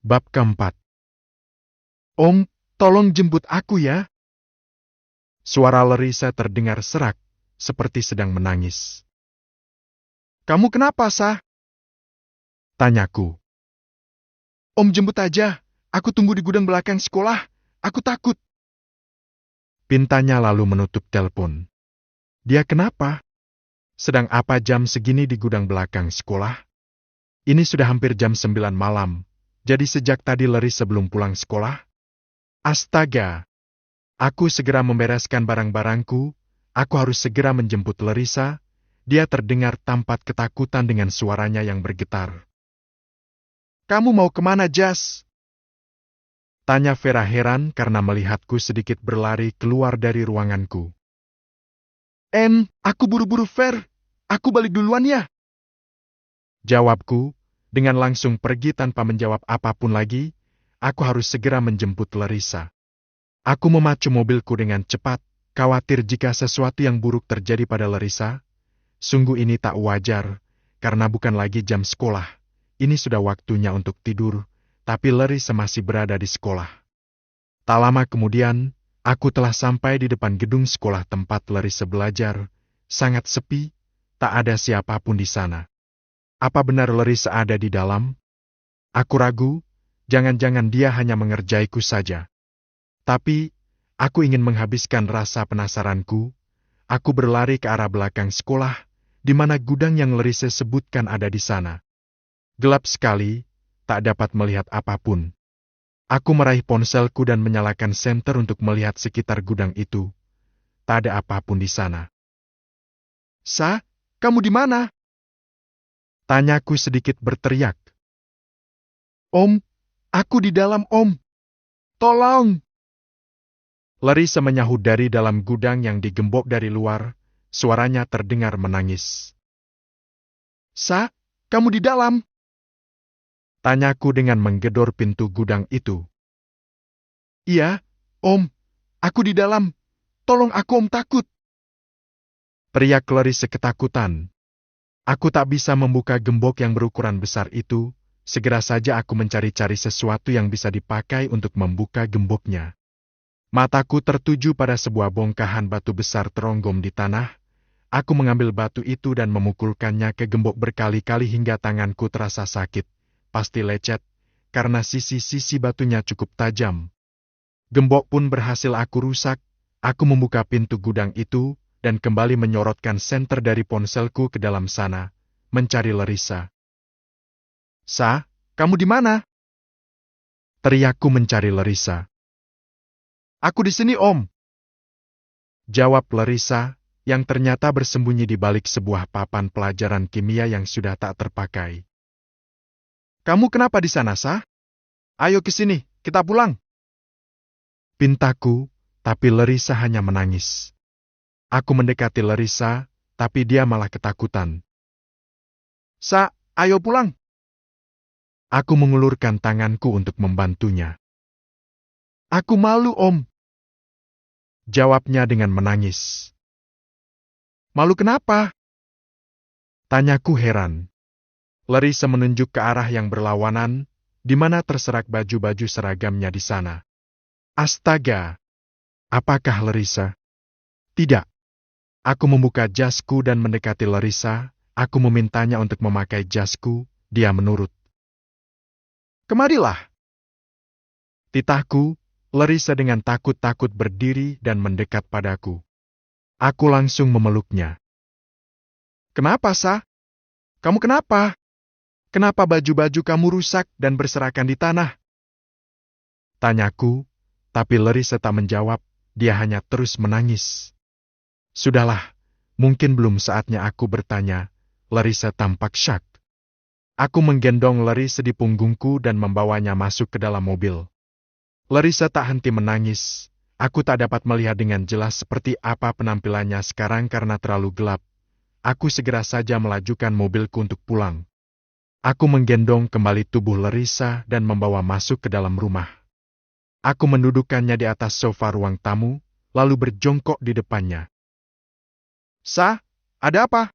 Bab keempat. Om, tolong jemput aku ya. Suara Larissa terdengar serak, seperti sedang menangis. Kamu kenapa, Sa? Tanyaku. Om jemput aja, aku tunggu di gudang belakang sekolah, aku takut. Pintanya lalu menutup telepon. Dia kenapa? Sedang apa jam segini di gudang belakang sekolah? Ini sudah hampir jam 9 malam, jadi sejak tadi Larissa belum pulang sekolah? Astaga! Aku segera membereskan barang-barangku, aku harus segera menjemput Larissa. Dia terdengar tampak ketakutan dengan suaranya yang bergetar. Kamu mau kemana, Jas? Tanya Vera heran karena melihatku sedikit berlari keluar dari ruanganku. Aku buru-buru, Ver. Aku balik duluan ya. Jawabku, dengan langsung pergi tanpa menjawab apapun lagi. Aku harus segera menjemput Larissa. Aku memacu mobilku dengan cepat, khawatir jika sesuatu yang buruk terjadi pada Larissa. Sungguh ini tak wajar, karena bukan lagi jam sekolah. Ini sudah waktunya untuk tidur, tapi Larissa masih berada di sekolah. Tak lama kemudian, aku telah sampai di depan gedung sekolah tempat Larissa belajar. Sangat sepi, tak ada siapapun di sana. Apa benar Larissa ada di dalam? Aku ragu, jangan-jangan dia hanya mengerjaiku saja. Tapi, aku ingin menghabiskan rasa penasaranku. Aku berlari ke arah belakang sekolah, di mana gudang yang Larissa sebutkan ada di sana. Gelap sekali, tak dapat melihat apapun. Aku meraih ponselku dan menyalakan senter untuk melihat sekitar gudang itu. Tak ada apapun di sana. Sa, kamu di mana? Tanyaku sedikit berteriak. Om, aku di dalam, Om. Tolong! Larissa menyahut dari dalam gudang yang digembok dari luar, suaranya terdengar menangis. Sa, kamu di dalam? Tanyaku dengan menggedor pintu gudang itu. Iya, Om, aku di dalam. Tolong aku, Om, takut. Teriak Larissa ketakutan. Aku tak bisa membuka gembok yang berukuran besar itu, segera saja aku mencari-cari sesuatu yang bisa dipakai untuk membuka gemboknya. Mataku tertuju pada sebuah bongkahan batu besar teronggom di tanah. Aku mengambil batu itu dan memukulkannya ke gembok berkali-kali hingga tanganku terasa sakit, pasti lecet, karena sisi-sisi batunya cukup tajam. Gembok pun berhasil aku rusak. Aku membuka pintu gudang itu, dan kembali menyorotkan senter dari ponselku ke dalam sana, mencari Larissa. Sa, kamu di mana? Teriakku mencari Larissa. Aku di sini, Om. Jawab Larissa, yang ternyata bersembunyi di balik sebuah papan pelajaran kimia yang sudah tak terpakai. Kamu kenapa di sana, Sa? Ayo ke sini, kita pulang. Pintaku, tapi Larissa hanya menangis. Aku mendekati Larissa, tapi dia malah ketakutan. Sa, ayo pulang. Aku mengulurkan tanganku untuk membantunya. Aku malu, Om. Jawabnya dengan menangis. Malu kenapa? Tanyaku heran. Larissa menunjuk ke arah yang berlawanan, di mana terserak baju-baju seragamnya di sana. Astaga! Apakah Larissa? Tidak. Aku membuka jasku dan mendekati Larissa. Aku memintanya untuk memakai jasku, dia menurut. Kemarilah. Titahku, Larissa dengan takut-takut berdiri dan mendekat padaku. Aku langsung memeluknya. Kenapa, Sa? Kamu kenapa? Kenapa baju-baju kamu rusak dan berserakan di tanah? Tanyaku, tapi Larissa tak menjawab, dia hanya terus menangis. Sudahlah, mungkin belum saatnya aku bertanya. Larissa tampak syak. Aku menggendong Larissa di punggungku dan membawanya masuk ke dalam mobil. Larissa tak henti menangis. Aku tak dapat melihat dengan jelas seperti apa penampilannya sekarang karena terlalu gelap. Aku segera saja melajukan mobilku untuk pulang. Aku menggendong kembali tubuh Larissa dan membawa masuk ke dalam rumah. Aku mendudukkannya di atas sofa ruang tamu, lalu berjongkok di depannya. Sa, ada apa?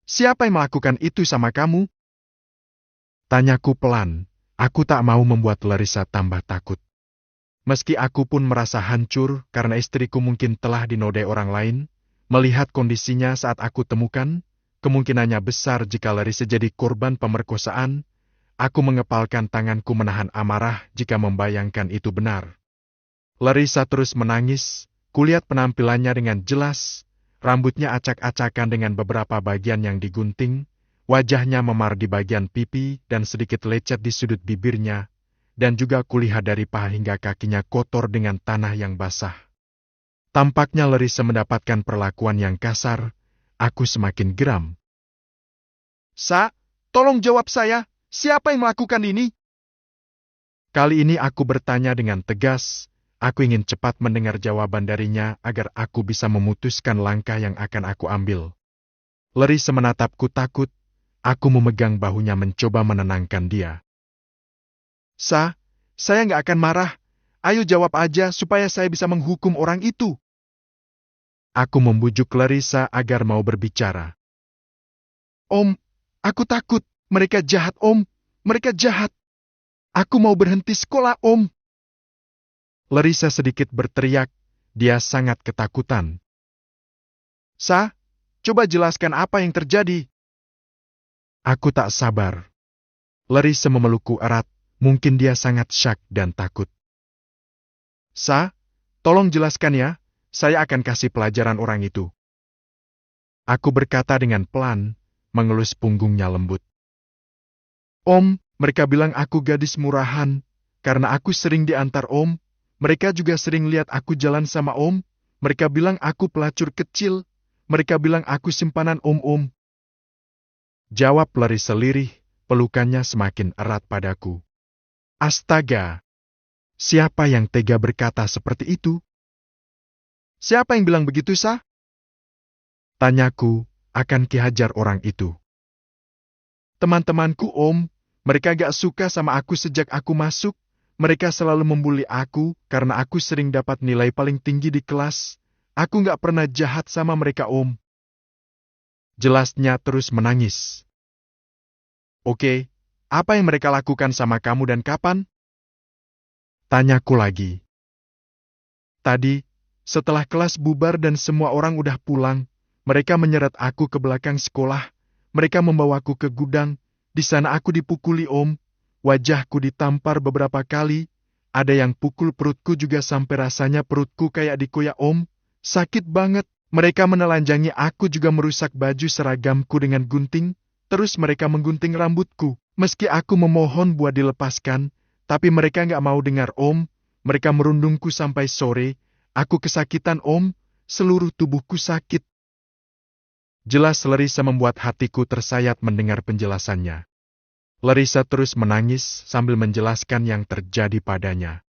Siapa yang melakukan itu sama kamu? Tanyaku pelan. Aku tak mau membuat Larissa tambah takut. Meski aku pun merasa hancur karena istriku mungkin telah dinodai orang lain, melihat kondisinya saat aku temukan, kemungkinannya besar jika Larissa jadi korban pemerkosaan. Aku mengepalkan tanganku menahan amarah jika membayangkan itu benar. Larissa terus menangis, kulihat penampilannya dengan jelas, rambutnya acak-acakan dengan beberapa bagian yang digunting, wajahnya memar di bagian pipi dan sedikit lecet di sudut bibirnya, dan juga kulihat dari paha hingga kakinya kotor dengan tanah yang basah. Tampaknya Larissa mendapatkan perlakuan yang kasar, aku semakin geram. Sa, tolong jawab saya. Siapa yang melakukan ini? Kali ini aku bertanya dengan tegas. Aku ingin cepat mendengar jawaban darinya agar aku bisa memutuskan langkah yang akan aku ambil. Larissa menatapku takut. Aku memegang bahunya mencoba menenangkan dia. Sa, saya nggak akan marah. Ayo jawab aja supaya saya bisa menghukum orang itu. Aku membujuk Larissa agar mau berbicara. Om, aku takut. Mereka jahat, Om. Mereka jahat. Aku mau berhenti sekolah, Om. Larissa sedikit berteriak. Dia sangat ketakutan. Sa, coba jelaskan apa yang terjadi. Aku tak sabar. Larissa memelukku erat. Mungkin dia sangat syak dan takut. Sa, tolong jelaskan ya. Saya akan kasih pelajaran orang itu. Aku berkata dengan pelan, mengelus punggungnya lembut. Om, mereka bilang aku gadis murahan. Karena aku sering diantar Om. Mereka juga sering lihat aku jalan sama Om. Mereka bilang aku pelacur kecil. Mereka bilang aku simpanan Om. Jawab Larissa lirih, pelukannya semakin erat padaku. Astaga! Siapa yang tega berkata seperti itu? Siapa yang bilang begitu, Sa? Tanyaku, akan Ki-hajar orang itu. Teman-temanku, Om. Mereka gak suka sama aku sejak aku masuk. Mereka selalu membuli aku karena aku sering dapat nilai paling tinggi di kelas. Aku gak pernah jahat sama mereka, Om. Jelasnya terus menangis. Oke, apa yang mereka lakukan sama kamu dan kapan? Tanyaku lagi. Tadi, setelah kelas bubar dan semua orang udah pulang, mereka menyeret aku ke belakang sekolah. Mereka membawaku ke gudang. Di sana aku dipukuli, Om. Wajahku ditampar beberapa kali. Ada yang pukul perutku juga sampai rasanya perutku kayak dikoyak, Om. Sakit banget. Mereka menelanjangi aku juga merusak baju seragamku dengan gunting. Terus mereka menggunting rambutku. Meski aku memohon buat dilepaskan, tapi mereka nggak mau dengar, Om. Mereka merundungku sampai sore. Aku kesakitan, Om. Seluruh tubuhku sakit. Jelas Larissa membuat hatiku tersayat mendengar penjelasannya. Larissa terus menangis sambil menjelaskan yang terjadi padanya.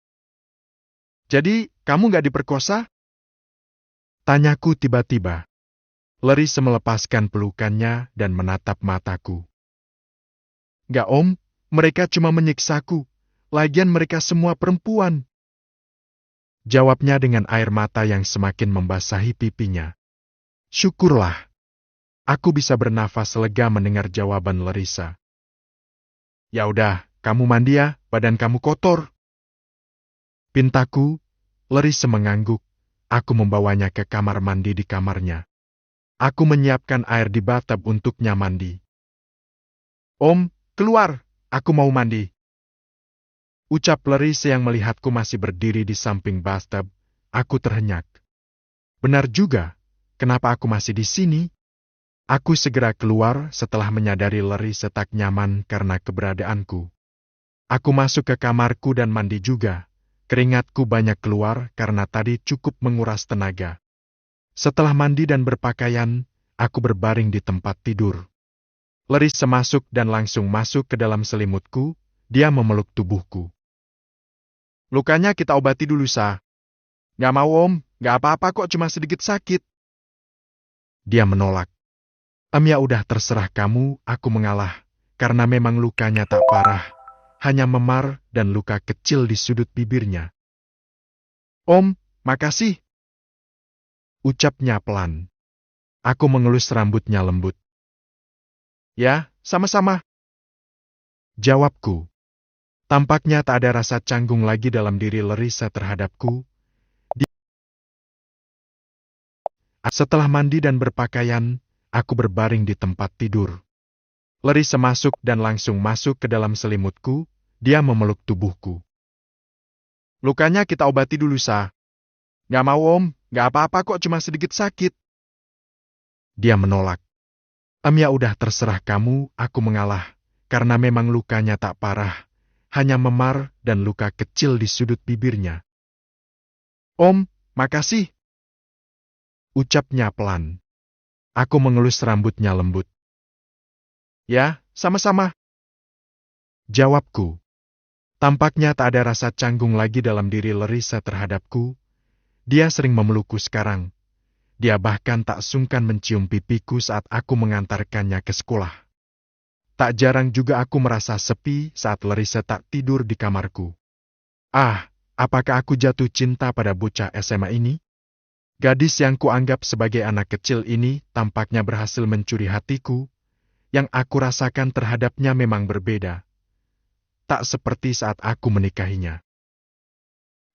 Jadi, kamu gak diperkosa? Tanyaku tiba-tiba. Larissa melepaskan pelukannya dan menatap mataku. Gak, Om, mereka cuma menyiksaku. Lagian mereka semua perempuan. Jawabnya dengan air mata yang semakin membasahi pipinya. Syukurlah. Aku bisa bernafas lega mendengar jawaban Larissa. Ya udah, kamu mandi ya, badan kamu kotor. Pintaku, Larissa mengangguk. Aku membawanya ke kamar mandi di kamarnya. Aku menyiapkan air di bathtub untuknya mandi. Om, keluar, aku mau mandi. Ucap Larissa yang melihatku masih berdiri di samping bathtub. Aku terhenyak. Benar juga, kenapa aku masih di sini? Aku segera keluar setelah menyadari Larissa tak nyaman karena keberadaanku. Aku masuk ke kamarku dan mandi juga. Keringatku banyak keluar karena tadi cukup menguras tenaga. Setelah mandi dan berpakaian, aku berbaring di tempat tidur. Larissa masuk dan langsung masuk ke dalam selimutku. Dia memeluk tubuhku. Lukanya kita obati dulu, Sa. Gak mau, Om. Gak apa-apa kok, cuma sedikit sakit. Dia menolak. Ya udah terserah kamu, aku mengalah. Karena memang lukanya tak parah. Hanya memar dan luka kecil di sudut bibirnya. Om, makasih. Ucapnya pelan. Aku mengelus rambutnya lembut. Ya, sama-sama. Jawabku. Tampaknya tak ada rasa canggung lagi dalam diri Larissa terhadapku. Setelah mandi dan berpakaian, aku berbaring di tempat tidur. Larissa masuk dan langsung masuk ke dalam selimutku. Dia memeluk tubuhku. Lukanya kita obati dulu, Sa. Nggak mau, Om. Nggak apa-apa kok, cuma sedikit sakit. Dia menolak. Ya udah terserah kamu, aku mengalah. Karena memang lukanya tak parah. Hanya memar dan luka kecil di sudut bibirnya. Om, makasih. Ucapnya pelan. Aku mengelus rambutnya lembut. Ya, sama-sama. Jawabku. Tampaknya tak ada rasa canggung lagi dalam diri Larissa terhadapku. Dia sering memelukku sekarang. Dia bahkan tak sungkan mencium pipiku saat aku mengantarkannya ke sekolah. Tak jarang juga aku merasa sepi saat Larissa tak tidur di kamarku. Apakah aku jatuh cinta pada bocah SMA ini? Gadis yang kuanggap sebagai anak kecil ini tampaknya berhasil mencuri hatiku. Yang aku rasakan terhadapnya memang berbeda. Tak seperti saat aku menikahinya.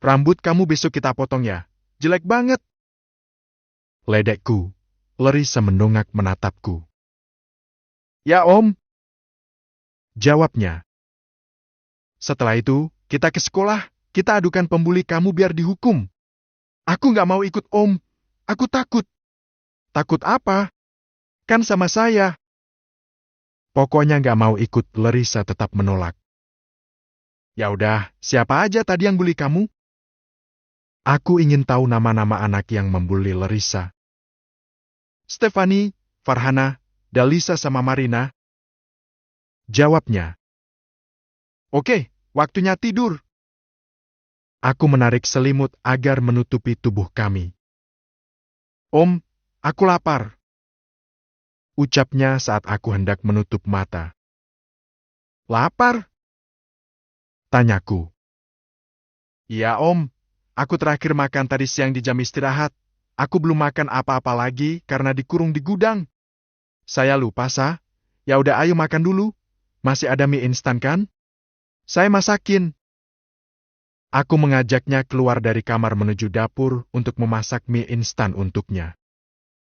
Rambut kamu besok kita potong ya? Jelek banget. Ledekku. Larissa mendongak menatapku. Ya, Om. Jawabnya. Setelah itu, kita ke sekolah. Kita adukan pembuli kamu biar dihukum. Aku nggak mau ikut, Om. Aku takut. Takut apa? Kan sama saya. Pokoknya nggak mau ikut, Larissa tetap menolak. Ya udah, siapa aja tadi yang bully kamu? Aku ingin tahu nama-nama anak yang membuli Larissa. Stefani, Farhana, Dalisa sama Marina. Jawabnya. Oke, waktunya tidur. Aku menarik selimut agar menutupi tubuh kami. Om, aku lapar. Ucapnya saat aku hendak menutup mata. Lapar? Tanyaku. Iya, Om. Aku terakhir makan tadi siang di jam istirahat. Aku belum makan apa-apa lagi karena dikurung di gudang. Saya lupa, Sa. Ya udah ayo makan dulu. Masih ada mie instan kan? Saya masakin. Aku mengajaknya keluar dari kamar menuju dapur untuk memasak mie instan untuknya.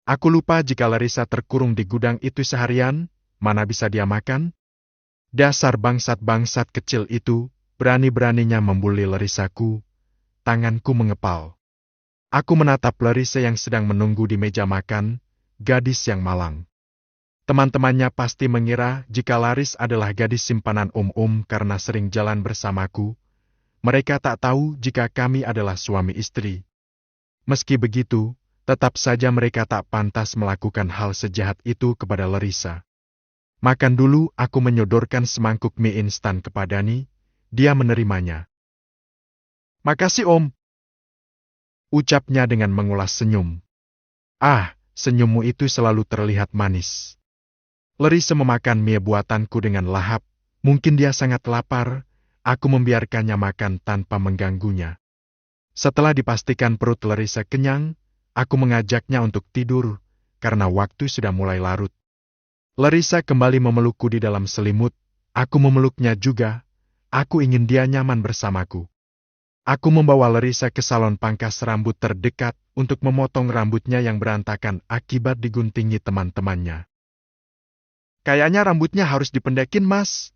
Aku lupa jika Larissa terkurung di gudang itu seharian, mana bisa dia makan? Dasar bangsat-bangsat kecil itu, berani-beraninya membuli Larissaku. Tanganku mengepal. Aku menatap Larissa yang sedang menunggu di meja makan, gadis yang malang. Teman-temannya pasti mengira jika Laris adalah gadis simpanan Om karena sering jalan bersamaku. Mereka tak tahu jika kami adalah suami istri. Meski begitu, tetap saja mereka tak pantas melakukan hal sejahat itu kepada Larissa. Makan dulu, aku menyodorkan semangkuk mie instan kepada Dani. Dia menerimanya. Makasih, Om. Ucapnya dengan mengulas senyum. Senyummu itu selalu terlihat manis. Larissa memakan mie buatanku dengan lahap. Mungkin dia sangat lapar. Aku membiarkannya makan tanpa mengganggunya. Setelah dipastikan perut Larissa kenyang, aku mengajaknya untuk tidur, karena waktu sudah mulai larut. Larissa kembali memelukku di dalam selimut. Aku memeluknya juga. Aku ingin dia nyaman bersamaku. Aku membawa Larissa ke salon pangkas rambut terdekat untuk memotong rambutnya yang berantakan akibat diguntingi teman-temannya. Kayaknya rambutnya harus dipendekin, Mas.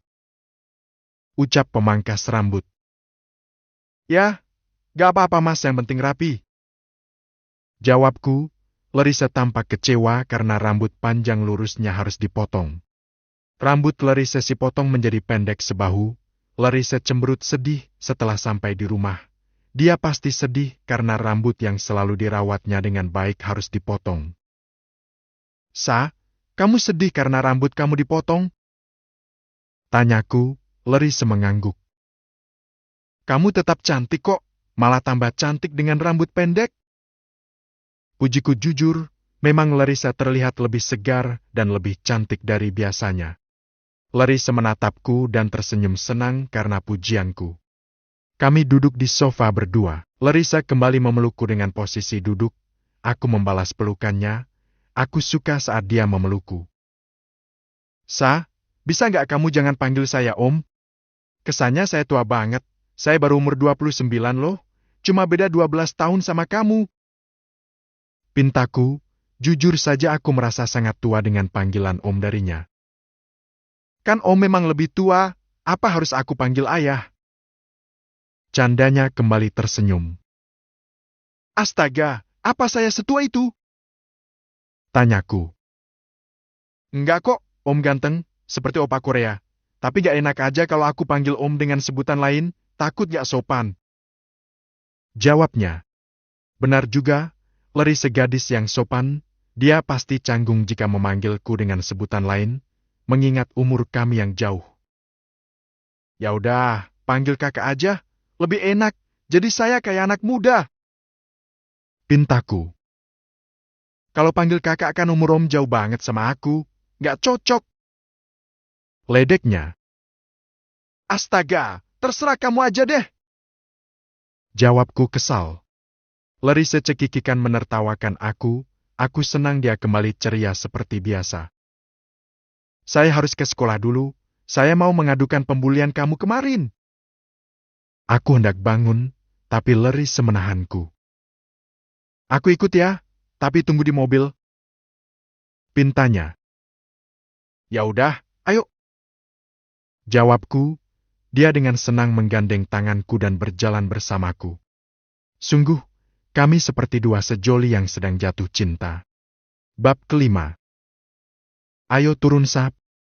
Ucap pemangkas rambut. Ya, gak apa-apa, Mas, yang penting rapi. Jawabku. Larissa tampak kecewa karena rambut panjang lurusnya harus dipotong. Rambut Larissa dipotong menjadi pendek sebahu. Larissa cemberut sedih setelah sampai di rumah. Dia pasti sedih karena rambut yang selalu dirawatnya dengan baik harus dipotong. Sa, kamu sedih karena rambut kamu dipotong? Tanyaku. Larissa mengangguk. Kamu tetap cantik kok, malah tambah cantik dengan rambut pendek. Pujiku jujur, memang Larissa terlihat lebih segar dan lebih cantik dari biasanya. Larissa menatapku dan tersenyum senang karena pujianku. Kami duduk di sofa berdua. Larissa kembali memelukku dengan posisi duduk. Aku membalas pelukannya. Aku suka saat dia memelukku. Sa, bisa nggak kamu jangan panggil saya Om? Kesannya saya tua banget. Saya baru umur 29 loh. Cuma beda 12 tahun sama kamu. Pintaku, jujur saja aku merasa sangat tua dengan panggilan Om darinya. Kan Om memang lebih tua, apa harus aku panggil ayah? Candanya kembali tersenyum. Astaga, apa saya setua itu? Tanyaku. Enggak kok, Om ganteng, seperti opa Korea. Tapi gak enak aja kalau aku panggil Om dengan sebutan lain, takut gak sopan. Jawabnya. Benar juga, Larissa gadis yang sopan, dia pasti canggung jika memanggilku dengan sebutan lain, mengingat umur kami yang jauh. Ya udah, panggil kakak aja, lebih enak, jadi saya kayak anak muda. Pintaku. Kalau panggil kakak kan umur Om jauh banget sama aku, gak cocok. Ledeknya. Astaga, terserah kamu aja deh. Jawabku kesal. Larissa cekikikan menertawakan aku senang dia kembali ceria seperti biasa. Saya harus ke sekolah dulu, saya mau mengadukan pembulian kamu kemarin. Aku hendak bangun, tapi Larissa menahanku. Aku ikut ya, tapi tunggu di mobil. Pintanya. Ya udah, ayo. Jawabku, dia dengan senang menggandeng tanganku dan berjalan bersamaku. Sungguh, kami seperti dua sejoli yang sedang jatuh cinta. Bab kelima. Ayo turun Sab.